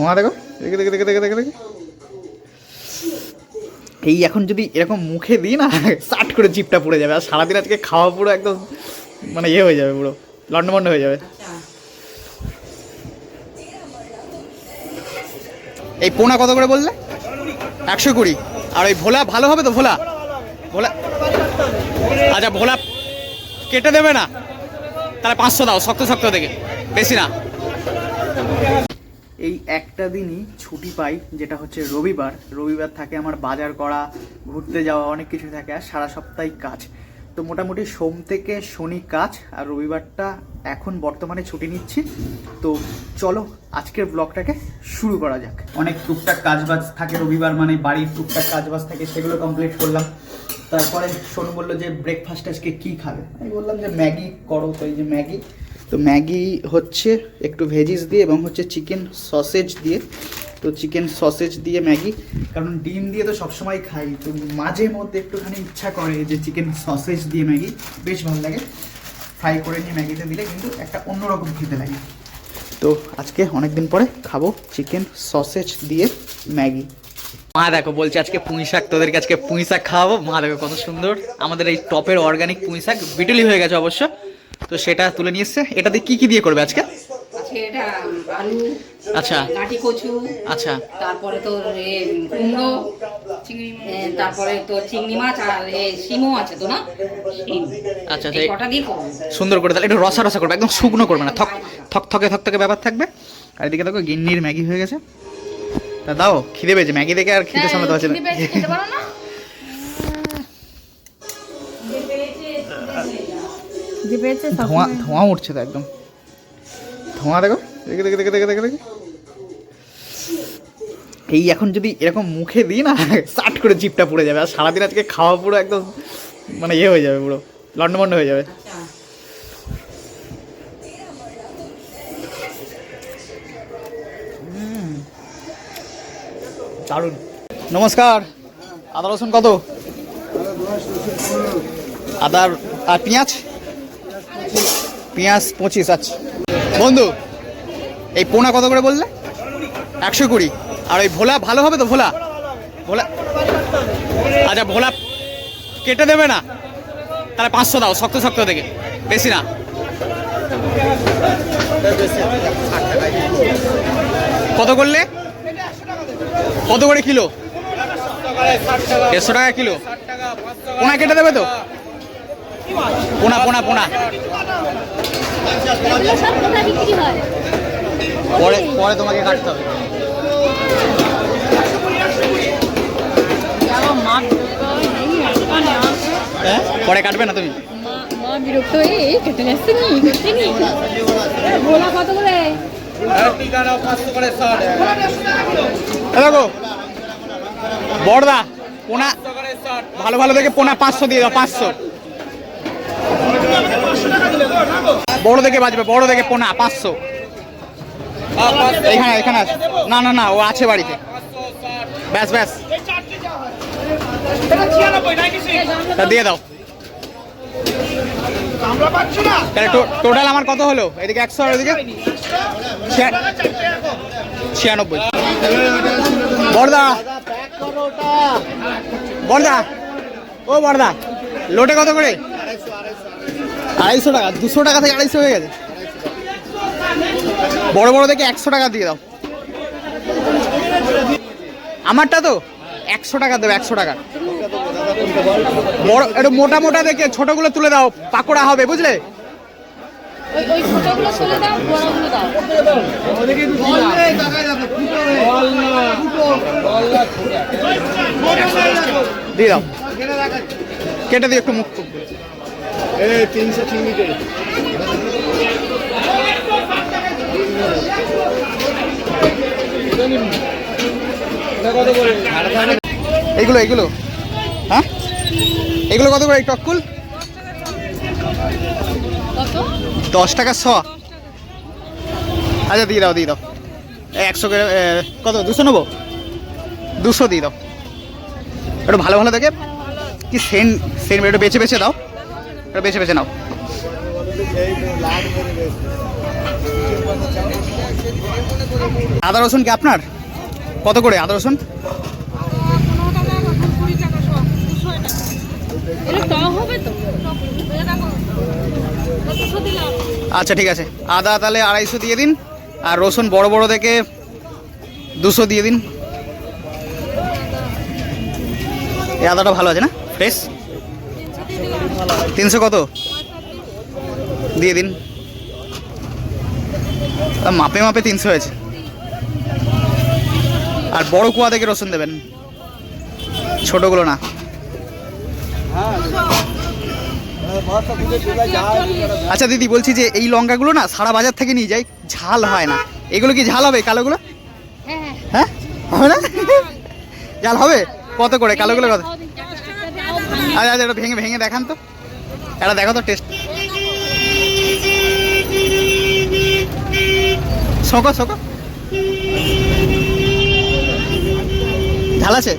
ধোঁয়া দেখো, দেখে দেখে দেখে দেখে দেখে দেখে এই এখন যদি এরকম মুখে দিই না সাট করে জিপটা পড়ে যাবে। আর সারাদিন আজকে খাওয়া পুরো একদম মানে ইয়ে হয়ে যাবে, পুরো লন্ডমন্ড হয়ে যাবে। এই পোনা কত করে বললে? 120। আর ওই ভোলা ভালো হবে তো? ভোলা ভোলা আচ্ছা, ভোলা কেটে দেবে না? তাহলে 500 দাও, শক্ত শক্ত দেখে, বেশি না। এই একটা দিনই ছুটি পাই, যেটা হচ্ছে রবিবার। রবিবার থাকে আমার বাজার করা, ঘুরতে যাওয়া, অনেক কিছু থাকে। আর সারা সপ্তাহে কাজ, তো মোটামুটি সোম থেকে শনি কাজ, আর রবিবারটা এখন বর্তমানে ছুটি নিচ্ছি। তো চলো আজকের ব্লগটাকে শুরু করা যাক। অনেক টুকটাক কাজবাজ থাকে রবিবার, মানে বাড়ির টুকটাক কাজবাজ থাকে, সেগুলো কমপ্লিট করলাম। তারপরে সোনু বললো যে ব্রেকফাস্ট আজকে কী খাবে, আমি বললাম যে ম্যাগি করো। তো এই যে ম্যাগি, তো ম্যাগি হচ্ছে একটু ভেজিস দিয়ে এবং হচ্ছে চিকেন সসেজ দিয়ে। তো চিকেন সসেজ দিয়ে ম্যাগি, কারণ ডিম দিয়ে তো সবসময় খাই, তো মাঝে মধ্যে একটুখানি ইচ্ছা করে যে চিকেন সসেজ দিয়ে ম্যাগি বেশ ভালো লাগে। ফ্রাই করে নিয়ে ম্যাগিতে দিলে কিন্তু একটা অন্যরকম খেতে লাগে। তো আজকে অনেক দিন পরে খাবো চিকেন সসেজ দিয়ে ম্যাগি। মা দেখো বলছে আজকে পুঁই শাক, তোদেরকে আজকে পুঁই শাক খাওয়াবো। মা দেখো কত সুন্দর আমাদের এই টপের অর্গানিক পুঁই শাক, বিটুলি হয়ে গেছে অবশ্য। তো সেটা তুলে নিয়ে এসছে। এটা দিয়ে কি দিয়ে করবে আজকে? এটা আলু, আচ্ছা, গাটি কচু, আচ্ছা, তারপরে তোর কুমড়ো, তারপরে তোর চিংড়ি মাছ, আর শিমও আছে তো না, শিম। আচ্ছা এই কটা দিয়ে করব সুন্দর করে। তাহলে একটু রসা রসা করবে, একদম শুকনো করবে না, থক থকে ব্যাপার থাকবে। আর এদিকে দেখো গিন্নির ম্যাগি হয়ে গেছে। তা দাও, খিদে পেয়েছে, ম্যাগি দেখে আর খিদে সামলাতে পারছে না। ধোঁয়া ধোঁয়া উঠছে তো একদম, ধোঁয়া দেখো, দেখে দেখে দেখে দেখে দেখে দেখে এই এখন যদি এরকম মুখে দিই না সাট করে জিপটা পড়ে যাবে। আর সারাদিন আজকে খাওয়া পুরো একদম মানে ইয়ে হয়ে যাবে, পুরো লন্ডমন্ড হয়ে যাবে। দারুণ। নমস্কার। আদা রসুন কত? আদার আর পেঁয়াজ? পেঁয়াজ 25। আচ্ছা বন্ধু, এই পোনা কত করে বললে? 120। আর ওই ভোলা ভালো হবে তো? ভোলা ভোলা আচ্ছা, ভোলা কেটে দেবে না? তাহলে 500 দাও, শক্ত শক্ত দেখে, বেশি না। কত করলে? কত করে কিলো? 150 টাকা কিলো। পোনা কেটে দেবে তো? পোনা পোনা পোনা পরে পরে তোমাকে কাটতে হবে। পরে কাটবে না তুমি? বিরক্ত হয়ে কেটে যাচ্ছে নি করতে নি। ভোলা কত করে? দেখো বড়দা, পোনা ভালো ভালো দেখে পোনা 500 দিয়ে দাও, 500। বড় দেখে বাজবে, বড় দেখে পোনা 500। এখানে এখানে আছে। না না না, ও আছে বাড়িতে। ব্যাস ব্যাস, তা দিয়ে দাও। তাহলে টোটাল আমার কত হলো? এদিকে 100 আর এদিকে 96। বড়দা, বড়দা, ও বড়দা, লোটে কত করে? 250 টাকা। 200 টাকা থেকে 250 হয়ে গেছে। বড় বড় দেখে 100 টাকা দিয়ে দাও। আমারটা তো 100 টাকা দেবে, 100 টাকা। বড় একটু মোটা মোটা দেখে ছোটগুলো তুলে দাও, পাকোড়া হবে, বুঝলে? দিয়ে দাও, কেটে দিয়ে একটু মুখ 300 চিংড়ি করে। এইগুলো এইগুলো হ্যাঁ, এগুলো কত করে? টককুল 10 টাকা 100। আচ্ছা দিয়ে দাও, দিয়ে দাও। 100 করে কত? 200 নেবো? 200 দিয়ে দাও। একটু ভালো ভালো দেখে কি সেন্ট সেন্ট একটু বেছে বেছে দাও, একটু বেছে বেছে নাও। আদা রসুন কি আপনার? কত করে আদা রসুন? আচ্ছা ঠিক আছে, আদা তাহলে 250 দিয়ে দিন, আর রসুন বড় বড় থেকে 200 দিয়ে দিন। এই আদাটা ভালো আছে না, ফ্রেশ? 300 কত দিয়ে দিন, মাপে মাপে 300 হয়েছে। আর বড় কুয়া থেকে রসুন দেবেন, ছোটগুলো না। আচ্ছা দিদি, বলছি যে এই লঙ্কাগুলো না সারা বাজার থেকে নিয়ে যাই, ঝাল হয় না, এগুলো কি ঝাল হবে কালোগুলো? হ্যাঁ হবে না? ঝাল হবে? কত করে কালোগুলো কত? আচ্ছা আচ্ছা, এটা ভেঙে ভেঙে দেখান তো, এটা দেখো তো টেস্ট। শোকো শোকো, ঝাল আছে?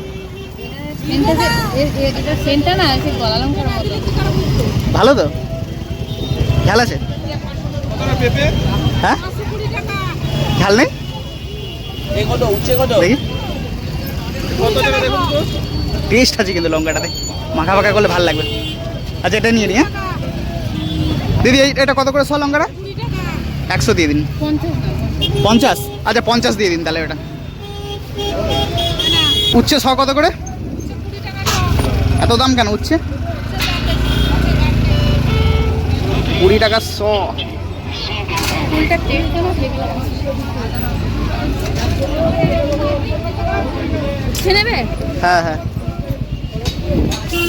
ভালো তো, ঝাল আছে? হ্যাঁ ঝাল নেই? দেখি টেস্ট আছে কিন্তু লঙ্কাটাতে, মাখা মাখা করলে ভালো লাগবে। আচ্ছা এটা নিয়ে নি। হ্যাঁ দিদি, এটা কত করে শ লঙ্কাটা? 100 দিয়ে দিন। 50? আচ্ছা 50 দিয়ে দিন তাহলে। ওটা উচ্ছে শ কত করে? এত দাম কেন উচ্ছে? 20 টাকা শ। হ্যাঁ হ্যাঁ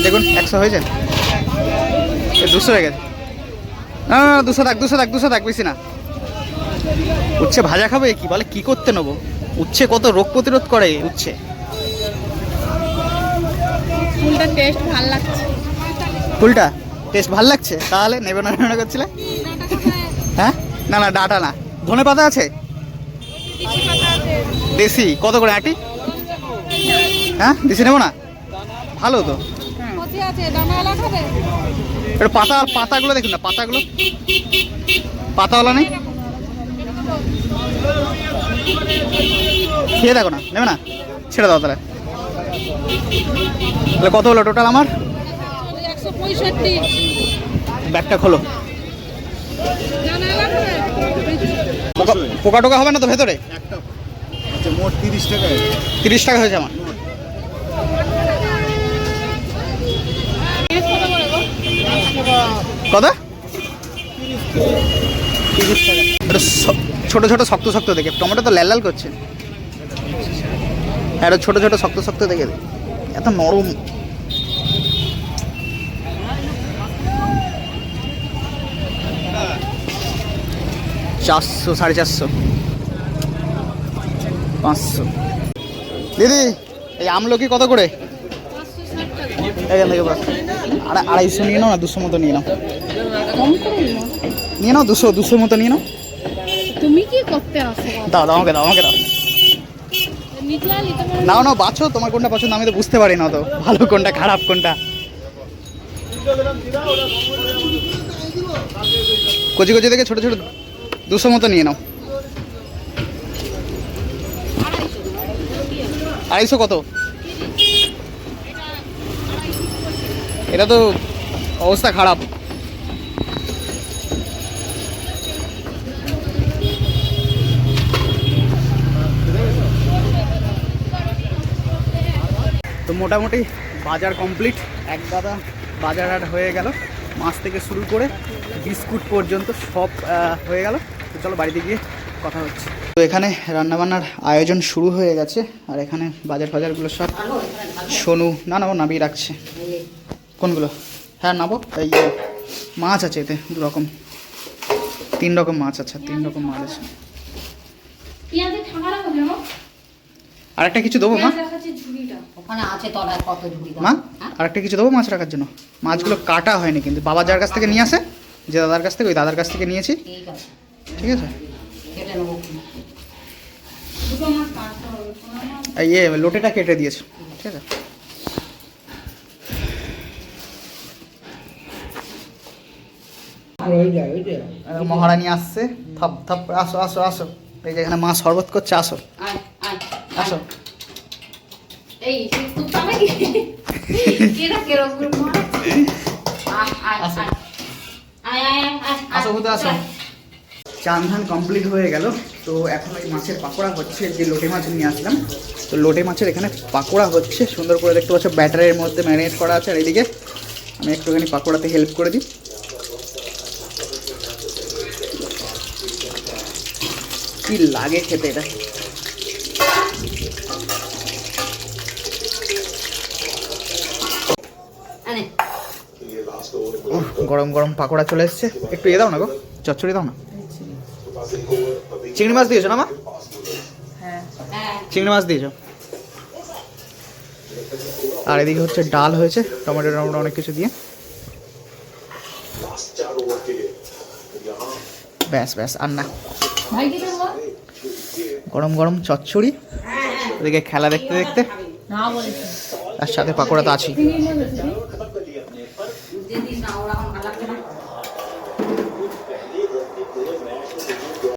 দেখুন 100 হয়েছে, 200 হয়ে গেছে। না 200 থাক, 200 থাক, 200 থাক, বেশি না। উচ্ছে ভাজা খাবে কি বলে, কি করতে নেবো? উচ্ছে কত রোগ প্রতিরোধ করে উচ্ছে। ফুলটা টেস্ট ভালো লাগছে। ফুলটা টেস্ট ভালো লাগছে, তাহলে নেবে না মনে করছিলে? হ্যাঁ না না, ডাটা না। ধনে পাতা আছে? দেশি কত করে আটি? হ্যাঁ দেশি নেবো না, ভালো তো। এটা পাতা, পাতাগুলো দেখুন না, পাতাগুলো পাতাওয়ালা নেই? খেয়ে দেখো না, নেবে না? ছেড়ে দাও তাহলে। তাহলে কত হলো টোটাল আমার? 165। ব্যাগটা খোলো। পোকা টোকা হবে না তো ভেতরে? আচ্ছা মোট 30 টাকা। 30 টাকা হয়েছে আমার। কত? 30 টাকা। এটা ছোট ছোট শক্ত শক্ত দেখে, টমেটো তো লাল লাল করছে। হ্যাঁ এটা ছোট ছোট শক্ত শক্ত দেখে, এত নরম। চারশো, 450, 500। দিদি এই আমলকি কত করে? এখান থেকে 250 নিয়ে নাও না, 200 মতো নিয়ে নাও। নিয়ে নাও 200 মতো নিয়ে নাও। তুমি কি করতে আসো? দাও দাও, আমাকে দাও, আমাকে দাও। নাও নাও, বাছো, তোমার কোনটা পছন্দ, আমি তো বুঝতে পারি না তো ভালো কোনটা খারাপ কোনটা। কচি কচি থেকে ছোট ছোট 200 মতো নিয়ে নাও। 250 কত? এটা তো অবস্থা খারাপ। তো মোটামুটি বাজার কমপ্লিট, এক গাদা বাজার হাট হয়ে গেল, মাছ থেকে শুরু করে বিস্কুট পর্যন্ত সব হয়ে গেল। তো চলো বাড়িতে গিয়ে কথা হচ্ছে। তো এখানে রান্নাবান্নার আয়োজন শুরু হয়ে গেছে, আর এখানে বাজার ফাজারগুলো সব সোনু না নাবো নামিয়ে রাখছে। কোনগুলো? হ্যাঁ নাবো। এই মাছ আছে এতে 2 রকম, 3 রকম মাছ আছে, 3 রকম মাছ আছে। আর একটা কিছু দেবো মা? ওখানে আছে তলায় কত ঝুড়ি দাও। মা আর একটা কিছু দেবো মাছ রাখার জন্য? মাছগুলো কাটা হয়নি কিন্তু, বাবা যার কাছ থেকে নিয়ে আসে, যে দাদার কাছ থেকে, ওই দাদার কাছ থেকে নিয়েছি। ঠিক আছে, ঠিক আছে, কেটে নেবো। এই লোটেটা কেটে দিয়েছে। ঠিক আছে, মহারানী আসছে। থাপ থাপ, আসো আসো আসো। এই যে এখানে মা শরবত করছে, আসো আয় আয় আসো। এই তুই পাবে কি কেরা কেরা গুলো মার আয় আয় আসো। আয় আয় আয় আসো ভূতে আসো। চান ধান কমপ্লিট হয়ে গেল। তো এখন ওই মাছের পাকোড়া হচ্ছে, যে লোটে মাছ নিয়ে আসলাম। তো লোটে মাছের এখানে পাকোড়া হচ্ছে, সুন্দর করে দেখতে পাচ্ছ ব্যাটারের মধ্যে ম্যারিনেট করা আছে। আর এইদিকে আমি একটুখানি পাকোড়াতে হেল্প করে দিই। কি লাগে খেতে এটা, আনে গরম গরম পাকোড়া চলে এসছে। একটু দাও না গো, চচ্চড়ি দাও না। চিংড়ি মাছ দিয়েছো না মা? হ্যাঁ চিংড়ি মাছ দিয়েছো। আর এদিকে হচ্ছে ডাল হয়েছে টমেটো টমেটো অনেক কিছু দিয়ে। ব্যাস ব্যাস আর না। ভাই কি দেবো গরম গরম চচ্চড়ি, ওদিকে খেলা দেখতে দেখতে, না বলেছি আর সাথে পাকোড়া তো আছেই। যদি না ওরা ভালো লাগবে না